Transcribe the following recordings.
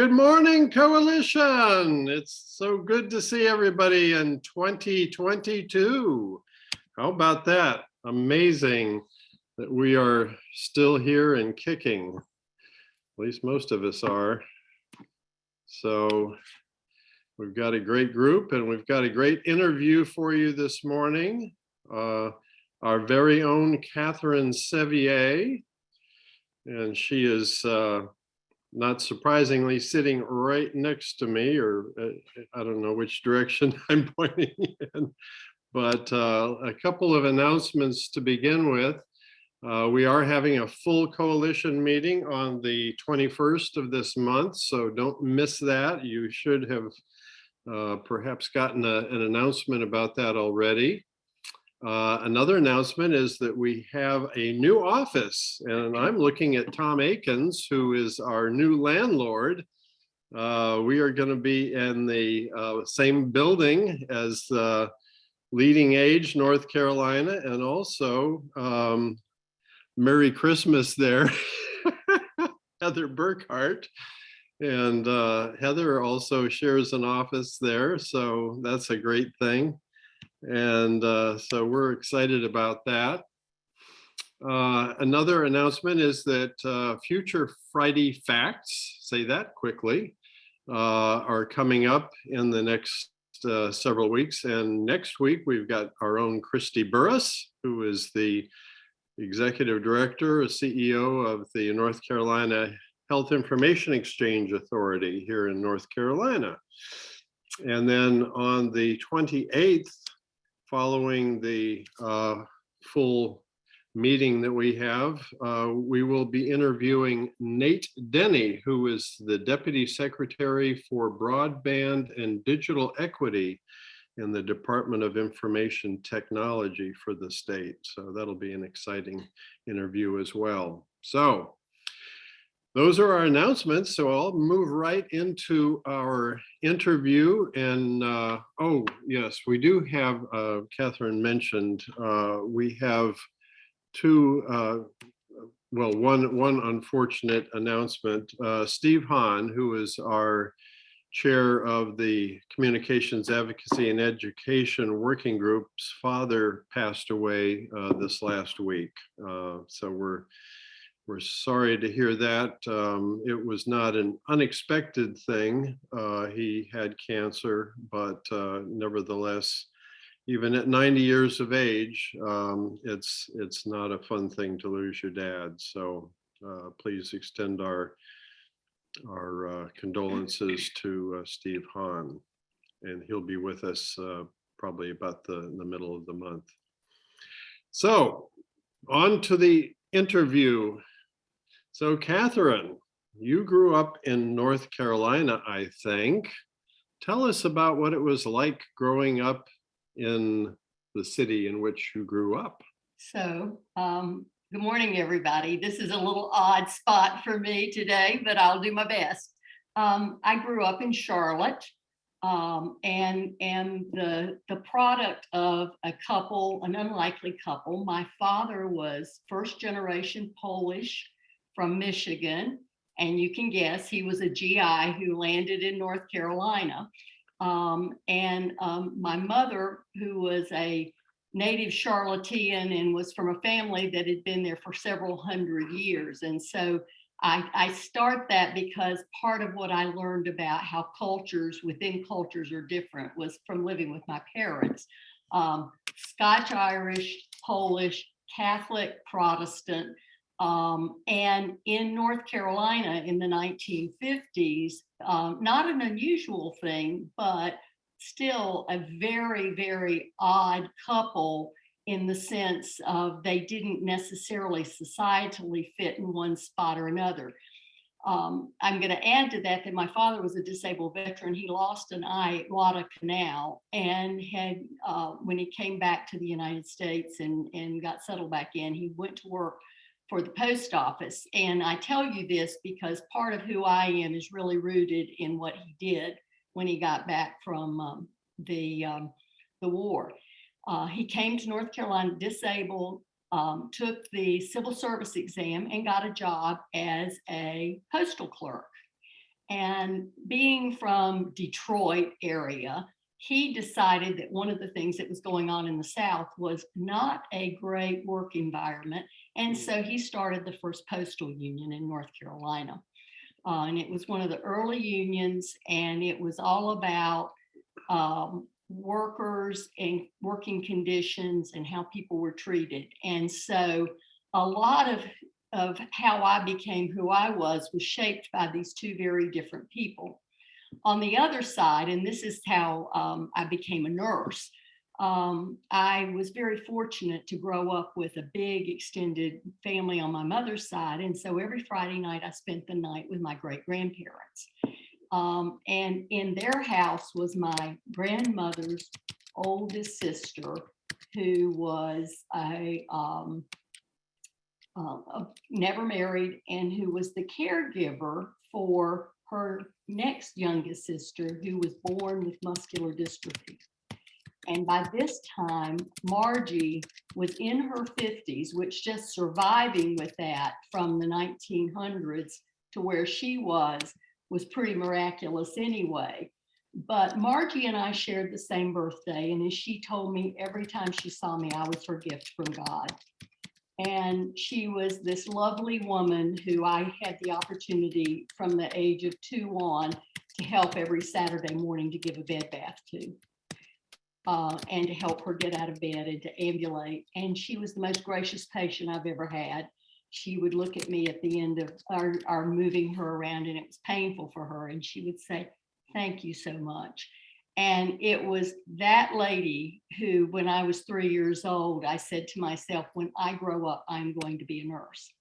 Good morning, Coalition. It's so good to see everybody in 2022. How about that? Amazing that we are still here and kicking. At least most of us are. So we've got a great group and we've got a great interview for you this morning. Our very own Catherine Sevier, and she is not surprisingly sitting right next to me, or I don't know which direction I'm pointing in, but a couple of announcements to begin with. We are having a full coalition meeting on the 21st of this month, so don't miss that. You should have perhaps gotten an announcement about that already. Another announcement is that we have a new office, and I'm looking at Tom Akins, who is our new landlord. We are going to be in the same building as Leading Age, North Carolina, and also Merry Christmas there, Heather Burkhart. And Heather also shares an office there, so that's a great thing. And so we're excited about that. Another announcement is that future Friday Facts, say that quickly, are coming up in the next several weeks. And next week, we've got our own Christy Burris, who is the Executive Director, CEO of the North Carolina Health Information Exchange Authority here in North Carolina. And then on the 28th, following the full meeting that we have, we will be interviewing Nate Denny, who is the Deputy Secretary for Broadband and Digital Equity in the Department of Information Technology for the state. So that'll be an exciting interview as well. So those are our announcements. So I'll move right into our interview. And oh, yes, we do have, Catherine mentioned, we have two, well, one unfortunate announcement. Steve Hahn, who is our chair of the Communications Advocacy and Education Working Group's father, passed away this last week. So we're sorry to hear that. It was not an unexpected thing. He had cancer, but nevertheless, even at 90 years of age, it's not a fun thing to lose your dad. So please extend our condolences to Steve Hahn, and he'll be with us probably about the middle of the month. So on to the interview. So Catherine, you grew up in North Carolina, I think. Tell us about what it was like growing up in the city in which you grew up. So, good morning, everybody. This is a little odd spot for me today, but I'll do my best. I grew up in Charlotte, and the product of a couple, an unlikely couple. My father was first generation Polish from Michigan, and you can guess he was a GI who landed in North Carolina. My mother, who was a native Charlottean and was from a family that had been there for several hundred years. And so I start that because part of what I learned about how cultures within cultures are different was from living with my parents. Scotch, Irish, Polish, Catholic, Protestant. And in North Carolina in the 1950s, not an unusual thing, but still a very, very odd couple in the sense of they didn't necessarily societally fit in one spot or another. I'm going to add to that my father was a disabled veteran. He lost an eye at Guadalcanal and had, when he came back to the United States and got settled back in, he went to work for the post office. And I tell you this because part of who I am is really rooted in what he did when he got back from the war. He came to North Carolina disabled, took the civil service exam and got a job as a postal clerk. And being from Detroit area, he decided that one of the things that was going on in the South was not a great work environment. And so he started the first postal union in North Carolina. And it was one of the early unions, and it was all about workers and working conditions and how people were treated. And so a lot of how I became who I was shaped by these two very different people. On the other side, and this is how I became a nurse, I was very fortunate to grow up with a big extended family on my mother's side. And so every Friday night, I spent the night with my great grandparents. And in their house was my grandmother's oldest sister, who was never married, and who was the caregiver for her next youngest sister, who was born with muscular dystrophy. And by this time, Margie was in her 50s, which just surviving with that from the 1900s to where she was pretty miraculous anyway. But Margie and I shared the same birthday. And as she told me, every time she saw me, I was her gift from God. And she was this lovely woman who I had the opportunity from the age of 2 on to help every Saturday morning to give a bed bath to. And to help her get out of bed and to ambulate. And she was the most gracious patient I've ever had. She would look at me at the end of our moving her around, and it was painful for her. And she would say, "Thank you so much." And it was that lady who, when I was 3 years old, I said to myself, when I grow up, I'm going to be a nurse.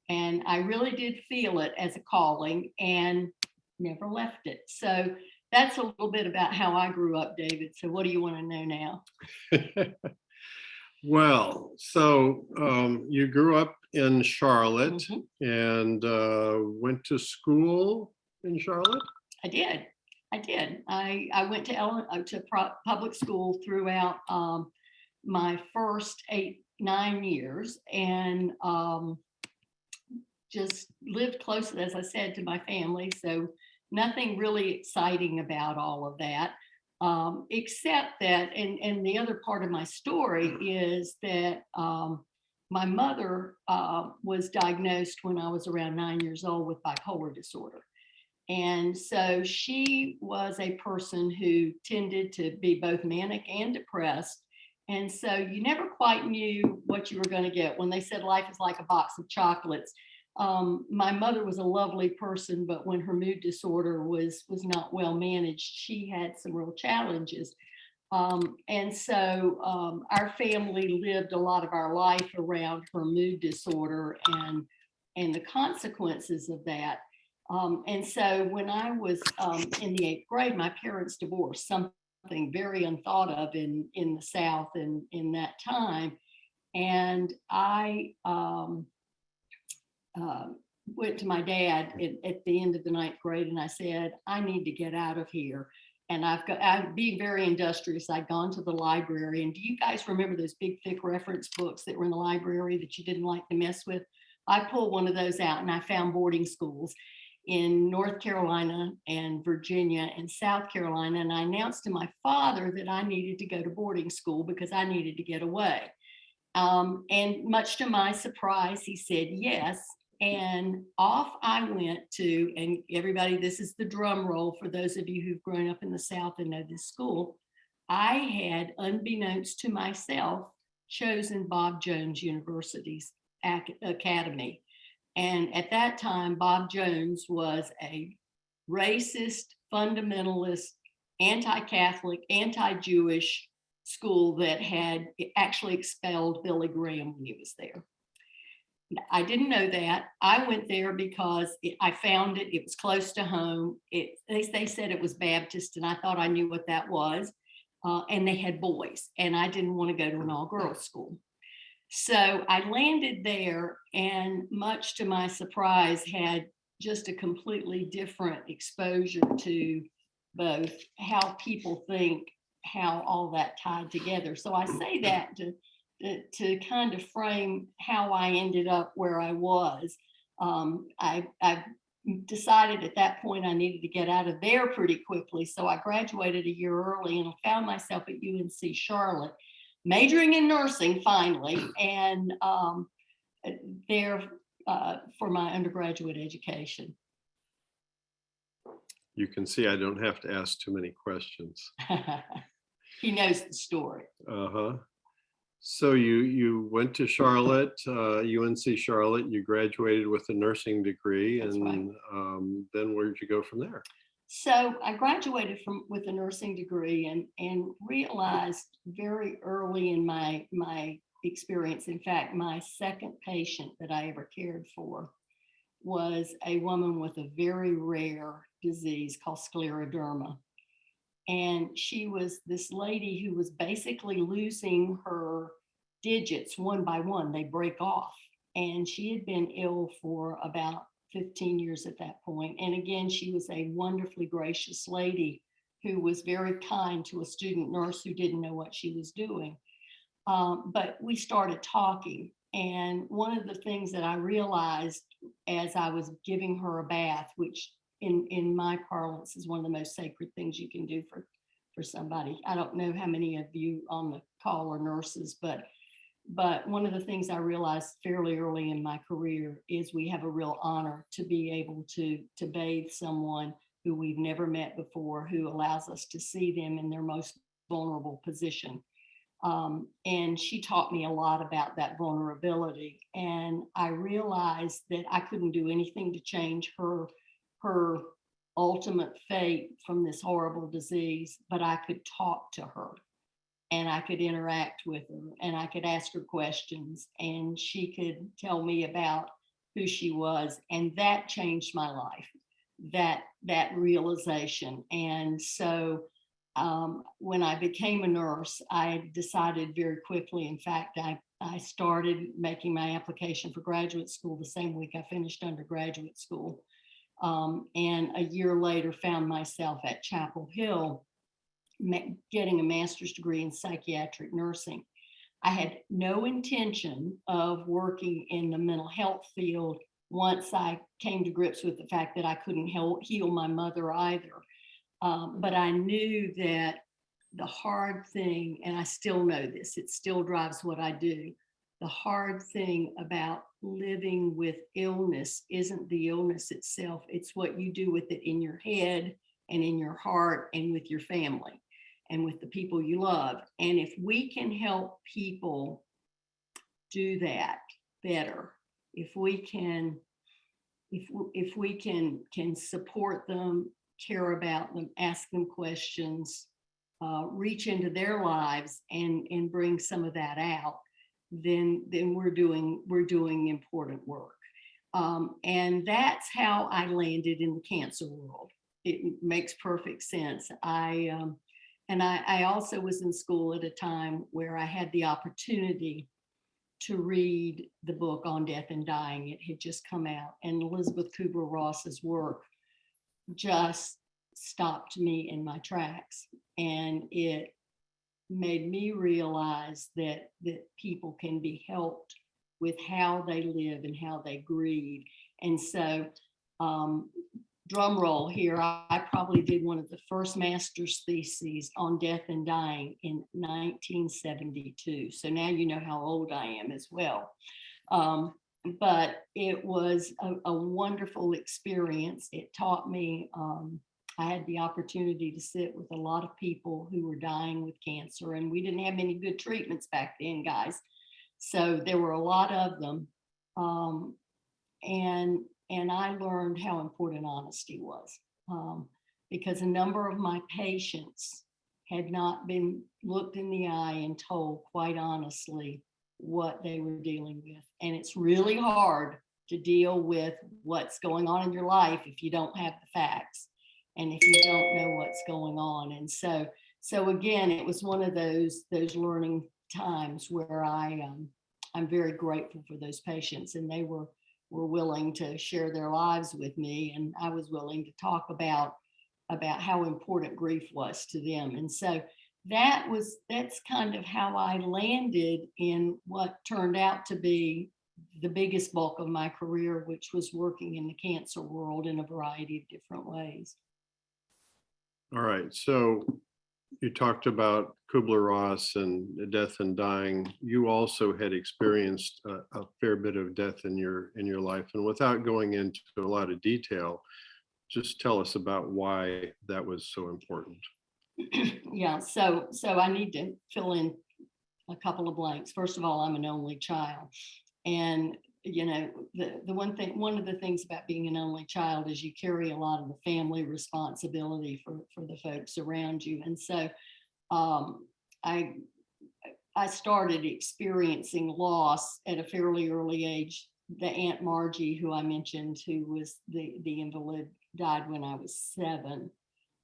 And I really did feel it as a calling and never left it. So that's a little bit about how I grew up, David. So what do you want to know now? Well, so you grew up in Charlotte and went to school in Charlotte? I did. I went to public school throughout my first 8-9 years, and just lived close, as I said, to my family. So nothing really exciting about all of that, except that, and the other part of my story is that my mother was diagnosed when I was around 9 years old with bipolar disorder. And so she was a person who tended to be both manic and depressed. And so you never quite knew what you were going to get. When they said life is like a box of chocolates, my mother was a lovely person, but when her mood disorder was not well managed, she had some real challenges. And so our family lived a lot of our life around her mood disorder and the consequences of that. And so when I was in the 8th grade, my parents divorced, something very unthought of in the South in that time. And I went to my dad at the end of the 9th grade, and I said, I need to get out of here. And I'm being very industrious. I'd gone to the library. And do you guys remember those big, thick reference books that were in the library that you didn't like to mess with? I pulled one of those out, and I found boarding schools in North Carolina and Virginia and South Carolina. And I announced to my father that I needed to go to boarding school because I needed to get away. And much to my surprise, he said yes. And off I went to, and everybody, this is the drum roll for those of you who've grown up in the South and know this school. I had, unbeknownst to myself, chosen Bob Jones University's academy. And at that time, Bob Jones was a racist, fundamentalist, anti-Catholic, anti-Jewish school that had actually expelled Billy Graham when he was there. I didn't know that. I went there because I found it. It was close to home. They said it was Baptist, and I thought I knew what that was. And they had boys, and I didn't want to go to an all-girls school. So I landed there, and much to my surprise, had just a completely different exposure to both how people think, how all that tied together. So I say that to kind of frame how I ended up where I was. I decided at that point I needed to get out of there pretty quickly. So I graduated a year early and found myself at UNC Charlotte, majoring in nursing finally, and there for my undergraduate education. You can see I don't have to ask too many questions. He knows the story. Uh-huh. So you went to Charlotte, UNC Charlotte. You graduated with a nursing degree, That's and right. then where did you go from there? So I graduated with a nursing degree and realized very early in my experience, in fact, my second patient that I ever cared for was a woman with a very rare disease called scleroderma. And she was this lady who was basically losing her digits one by one. They break off. And she had been ill for about 15 years at that point. And again, she was a wonderfully gracious lady who was very kind to a student nurse who didn't know what she was doing. But we started talking. And one of the things that I realized as I was giving her a bath, which in my parlance is one of the most sacred things you can do for somebody. I don't know how many of you on the call are nurses, but one of the things I realized fairly early in my career is we have a real honor to be able to bathe someone who we've never met before, who allows us to see them in their most vulnerable position. And she taught me a lot about that vulnerability. And I realized that I couldn't do anything to change her ultimate fate from this horrible disease, but I could talk to her and I could interact with her and I could ask her questions and she could tell me about who she was. And that changed my life, that realization. And so when I became a nurse, I decided very quickly, in fact, I started making my application for graduate school the same week I finished undergraduate school. And a year later found myself at Chapel Hill getting a master's degree in psychiatric nursing. I had no intention of working in the mental health field once I came to grips with the fact that I couldn't heal my mother either. But I knew that the hard thing, and I still know this, it still drives what I do. The hard thing about living with illness isn't the illness itself, it's what you do with it in your head and in your heart and with your family and with the people you love. And if we can help people do that better, if we can support them, care about them, ask them questions, reach into their lives and bring some of that out, then we're doing important work. And that's how I landed in the cancer world. It makes perfect sense. I also was in school at a time where I had the opportunity to read the book On Death and Dying. It had just come out, and Elizabeth Kubler-Ross's work just stopped me in my tracks, and it made me realize that people can be helped with how they live and how they grieve. And so drum roll here, I probably did one of the first master's theses on death and dying in 1972. So now you know how old I am as well. But it was a wonderful experience. It taught me, I had the opportunity to sit with a lot of people who were dying with cancer, and we didn't have many good treatments back then, guys. So there were a lot of them. And I learned how important honesty was, because a number of my patients had not been looked in the eye and told quite honestly what they were dealing with. And it's really hard to deal with what's going on in your life if you don't have the facts and if you don't know what's going on. And so again, it was one of those learning times where I'm very grateful for those patients, and they were willing to share their lives with me, and I was willing to talk about how important grief was to them. And so that's kind of how I landed in what turned out to be the biggest bulk of my career, which was working in the cancer world in a variety of different ways. All right. So you talked about Kubler-Ross and death and dying. You also had experienced a fair bit of death in your life, and without going into a lot of detail, just tell us about why that was so important. Yeah, so I need to fill in a couple of blanks. First of all, I'm an only child, and you know, one of the things about being an only child is you carry a lot of the family responsibility for the folks around you. And so I started experiencing loss at a fairly early age. The Aunt Margie, who I mentioned, who was the invalid, died when I was 7.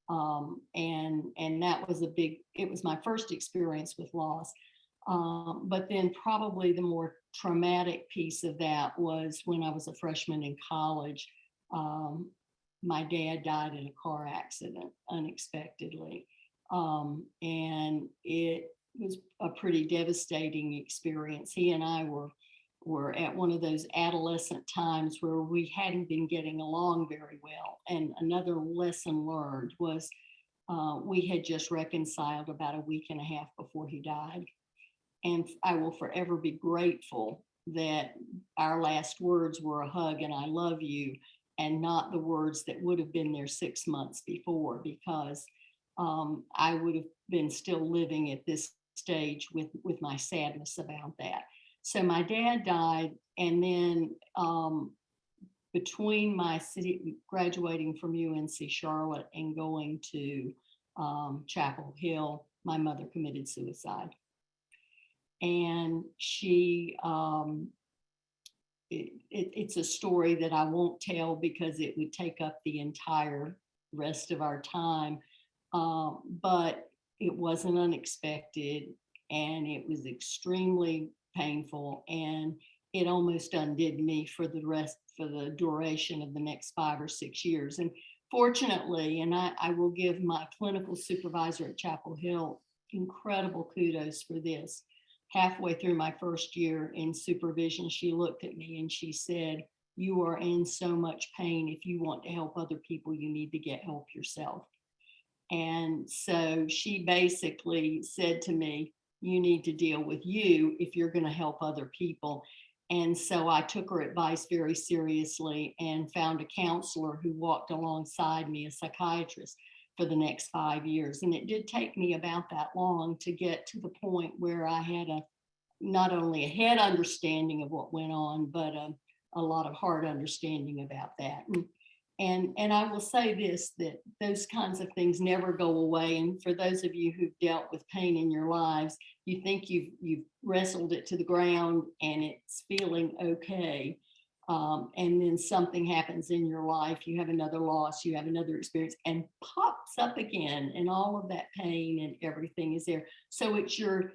And that was it was my first experience with loss. But then probably the more traumatic piece of that was when I was a freshman in college. My dad died in a car accident unexpectedly. And it was a pretty devastating experience. He and I were at one of those adolescent times where we hadn't been getting along very well. And another lesson learned was we had just reconciled about a week and a half before he died. And I will forever be grateful that our last words were a hug and I love you, and not the words that would have been there 6 months before, because I would have been still living at this stage with my sadness about that. So my dad died, and then between my graduating from UNC Charlotte and going to Chapel Hill, my mother committed suicide. And she, it's a story that I won't tell because it would take up the entire rest of our time. But it wasn't unexpected, and it was extremely painful, and it almost undid me for the duration of the next 5 or 6 years. And fortunately, and I will give my clinical supervisor at Chapel Hill incredible kudos for this. Halfway through my first year in supervision, she looked at me and she said, "You are in so much pain. If you want to help other people, you need to get help yourself." And so she basically said to me, "You need to deal with you if you're going to help other people." And so I took her advice very seriously and found a counselor who walked alongside me, a psychiatrist, for the next 5 years. And it did take me about that long to get to the point where I had not only a head understanding of what went on, but a lot of heart understanding about that. And I will say this, that those kinds of things never go away. And for those of you who've dealt with pain in your lives, you think you've wrestled it to the ground and it's feeling okay. And then something happens in your life, you have another loss, you have another experience, and pops up again, and all of that pain and everything is there. So it's your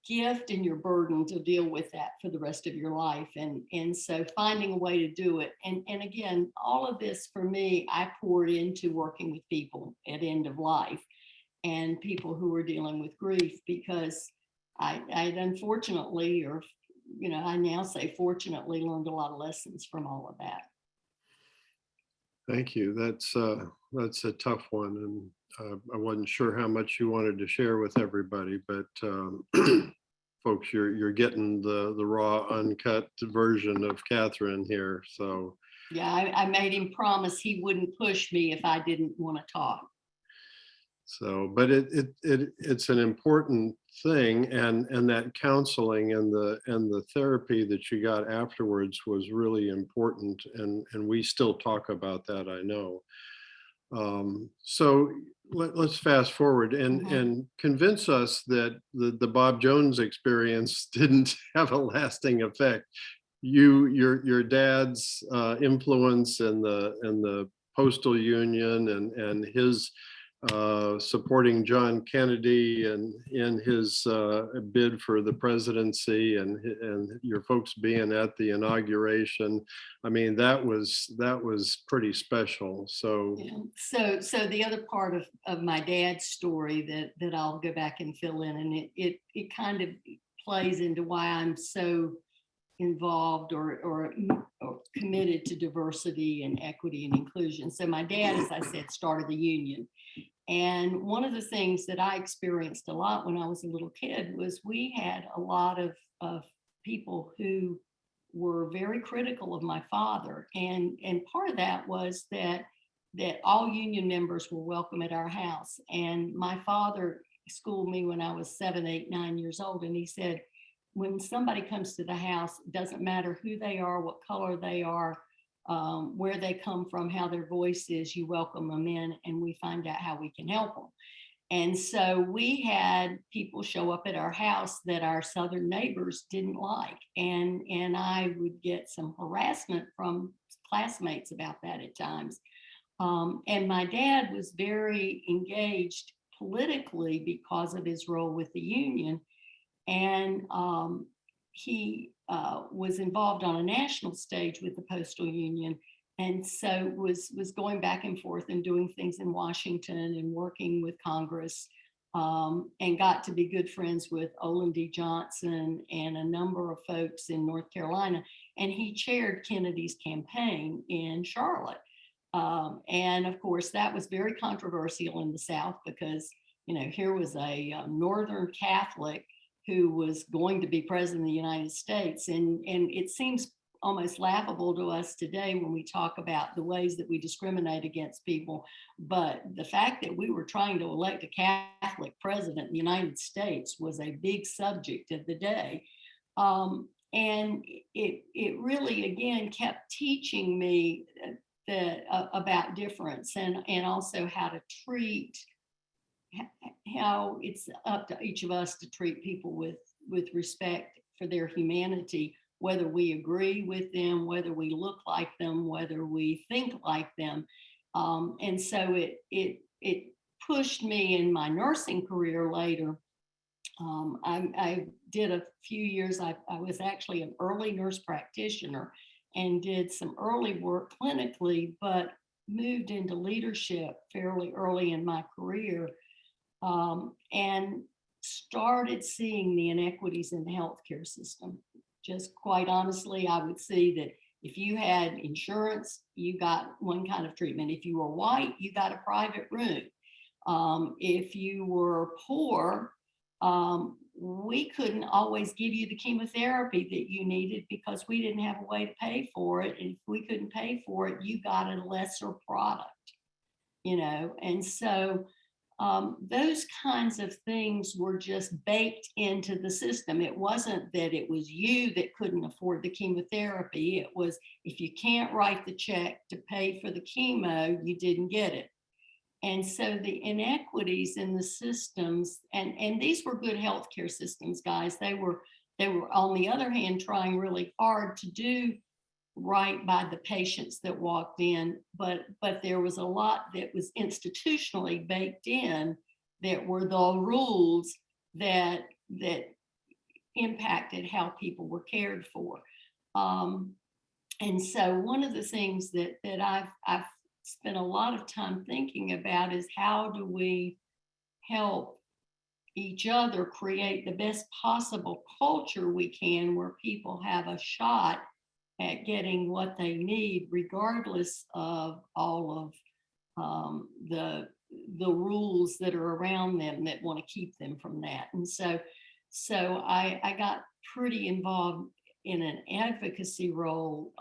gift and your burden to deal with that for the rest of your life. And so finding a way to do it. And again, all of this for me, I poured into working with people at end of life and people who were dealing with grief, because I unfortunately, or I now say fortunately, learned a lot of lessons from all of that. Thank you. That's a tough one, and I wasn't sure how much you wanted to share with everybody, but folks, you're getting the raw, uncut version of Catherine here. So yeah, I made him promise he wouldn't push me if I didn't want to talk. So, but it's an important thing, and that counseling and the therapy that you got afterwards was really important, and we still talk about that, I know. So let's fast forward and convince us that the Bob Jones experience didn't have a lasting effect. Your dad's influence in the postal union and his supporting John Kennedy and in his bid for the presidency, and your folks being at the inauguration. I mean, that was pretty special. So yeah. So the other part of my dad's story that I'll go back and fill in, and it kind of plays into why I'm so involved or committed to diversity and equity and inclusion. So my dad, as I said, started the union. And one of the things that I experienced a lot when I was a little kid was we had a lot of people who were very critical of my father. And part of that was that all union members were welcome at our house. And my father schooled me when I was 7, 8, 9 years old. And he said, when somebody comes to the house, it doesn't matter who they are, what color they are, where they come from, how their voice is, you welcome them in and we find out how we can help them. And so we had people show up at our house that our Southern neighbors didn't like. And I would get some harassment from classmates about that at times. And my dad was very engaged politically because of his role with the union. And he was involved on a national stage with the Postal Union. And so was going back and forth and doing things in Washington and working with Congress, and got to be good friends with Olin D. Johnson and a number of folks in North Carolina. And he chaired Kennedy's campaign in Charlotte. And of course, that was very controversial in the South because, you know, here was a Northern Catholic who was going to be president of the United States. And it seems almost laughable to us today when we talk about the ways that we discriminate against people. But the fact that we were trying to elect a Catholic president in the United States was a big subject of the day. And it really, again, kept teaching me about difference and also how to treat, how it's up to each of us to treat people with respect for their humanity, whether we agree with them, whether we look like them, whether we think like them. And so it pushed me in my nursing career later. I did a few years, I was actually an early nurse practitioner and did some early work clinically, but moved into leadership fairly early in my career, and started seeing the inequities in the healthcare system. Just quite honestly, I would see that if you had insurance, you got one kind of treatment. If you were white, you got a private room. If you were poor, we couldn't always give you the chemotherapy that you needed because we didn't have a way to pay for it. And if we couldn't pay for it, you got a lesser product, you know? And so those kinds of things were just baked into the system. It wasn't that it was you that couldn't afford the chemotherapy. It was, if you can't write the check to pay for the chemo, you didn't get it. And so the inequities in the systems, and these were good healthcare systems, guys. They were on the other hand trying really hard to do right by the patients that walked in, but there was a lot that was institutionally baked in that were the rules that impacted how people were cared for. And so one of the things that I've spent a lot of time thinking about is how do we help each other create the best possible culture we can where people have a shot at getting what they need, regardless of all of the rules that are around them that want to keep them from that. And so I got pretty involved in an advocacy role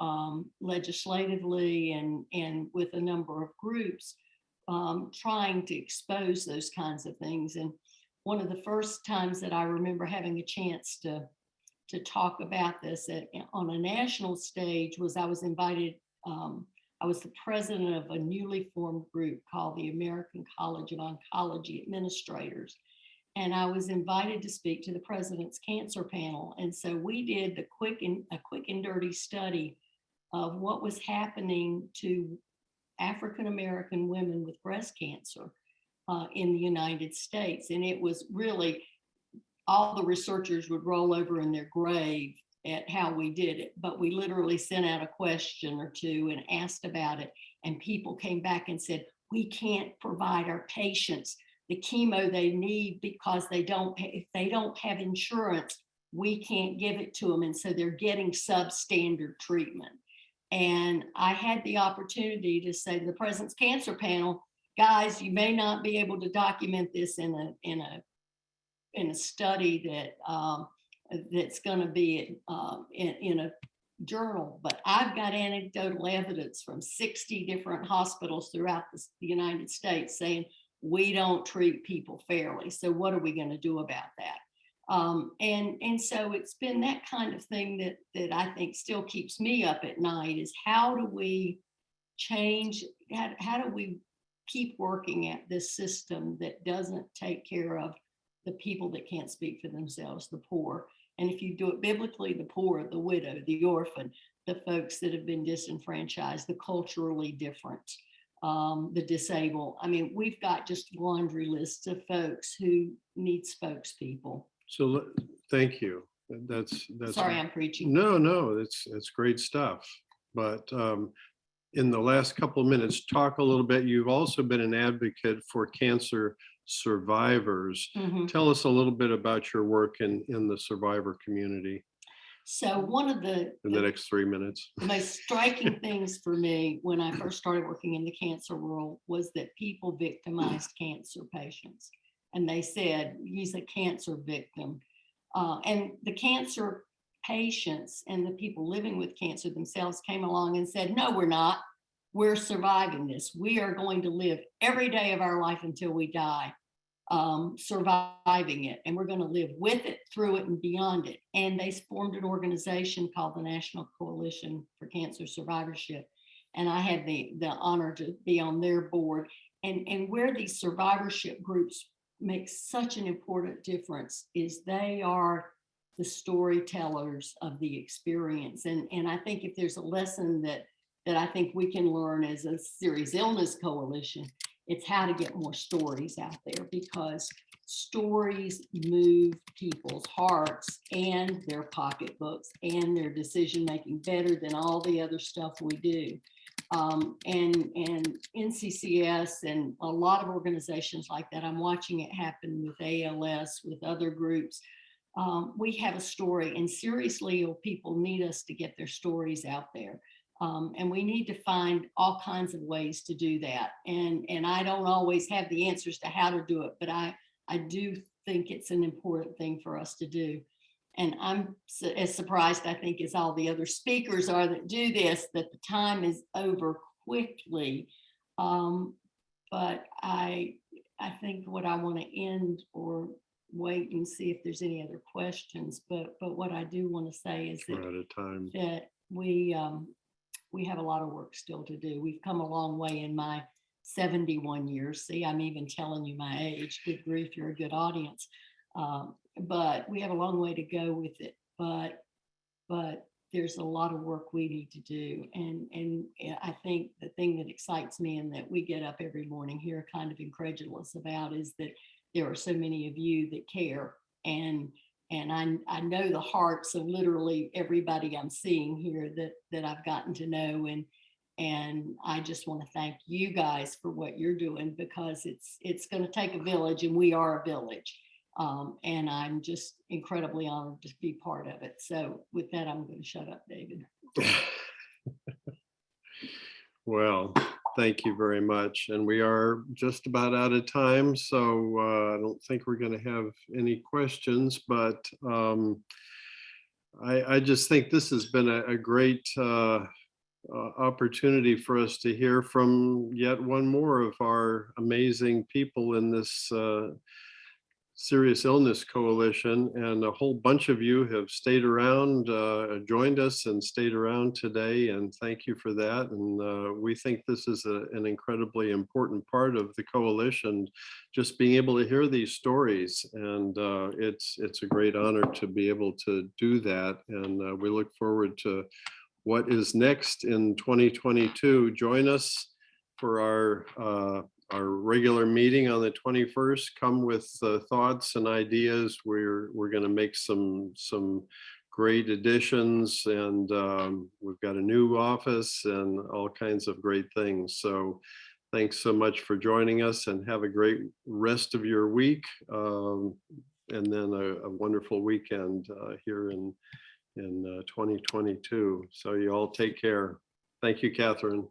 legislatively and with a number of groups trying to expose those kinds of things. And one of the first times that I remember having a chance to talk about this on a national stage was I was invited, I was the president of a newly formed group called the American College of Oncology Administrators. And I was invited to speak to the president's cancer panel. And so we did a quick and dirty study of what was happening to African-American women with breast cancer in the United States. And it was really, all the researchers would roll over in their grave at how we did it. But we literally sent out a question or two and asked about it. And people came back and said, we can't provide our patients the chemo they need because if they don't have insurance, we can't give it to them. And so they're getting substandard treatment. And I had the opportunity to say to the President's Cancer Panel, guys, you may not be able to document this in a study that that's going to be in a journal, but I've got anecdotal evidence from 60 different hospitals throughout the United States saying we don't treat people fairly. So what are we going to do about that? And so it's been that kind of thing that I think still keeps me up at night, is how do we change, how do we keep working at this system that doesn't take care of the people that can't speak for themselves, the poor. And if you do it biblically, the poor, the widow, the orphan, the folks that have been disenfranchised, the culturally different, the disabled. I mean, we've got just laundry lists of folks who need spokespeople. So thank you. That's Sorry, I'm preaching. No, it's great stuff. But in the last couple of minutes, talk a little bit. You've also been an advocate for cancer survivors. Mm-hmm. Tell us a little bit about your work in the survivor community. So one of the next 3 minutes, the most striking things for me when I first started working in the cancer world was that people victimized cancer patients. And they said, he's a cancer victim. And the cancer patients and the people living with cancer themselves came along and said, no, we're not. We're surviving this. We are going to live every day of our life until we die, surviving it. And we're going to live with it, through it, and beyond it. And they formed an organization called the National Coalition for Cancer Survivorship. And I had the honor to be on their board. And where these survivorship groups make such an important difference is they are the storytellers of the experience. And I think if there's a lesson that I think we can learn as a serious illness coalition, it's how to get more stories out there, because stories move people's hearts and their pocketbooks and their decision making better than all the other stuff we do. And NCCS and a lot of organizations like that, I'm watching it happen with ALS, with other groups. We have a story, and seriously ill people need us to get their stories out there. And we need to find all kinds of ways to do that. And I don't always have the answers to how to do it, but I do think it's an important thing for us to do. And I'm as surprised, I think, as all the other speakers are that do this, that the time is over quickly. But I think what I want to end, or wait and see if there's any other questions. But what I do want to say is that, we're out of time. That we have a lot of work still to do. We've come a long way in my 71 years. See, I'm even telling you my age. Good grief, you're a good audience. But we have a long way to go with it. But there's a lot of work we need to do. And I think the thing that excites me and that we get up every morning here kind of incredulous about is that there are so many of you that care. And I know the hearts of literally everybody I'm seeing here that I've gotten to know. And I just want to thank you guys for what you're doing, because it's going to take a village, and we are a village. And I'm just incredibly honored to be part of it. So with that, I'm going to shut up, David. Well, thank you very much. And we are just about out of time, so I don't think we're going to have any questions, but I just think this has been a great opportunity for us to hear from yet one more of our amazing people in this Serious Illness Coalition. And a whole bunch of you have stayed around, joined us and stayed around today, and thank you for that. And we think this is an incredibly important part of the coalition, just being able to hear these stories. And it's a great honor to be able to do that. And we look forward to what is next in 2022. Join us for our regular meeting on the 21st. Come with thoughts and ideas. We're going to make some great additions, and we've got a new office and all kinds of great things. So thanks so much for joining us, and have a great rest of your week. and then a wonderful weekend here in 2022. So you all take care. Thank you, Catherine.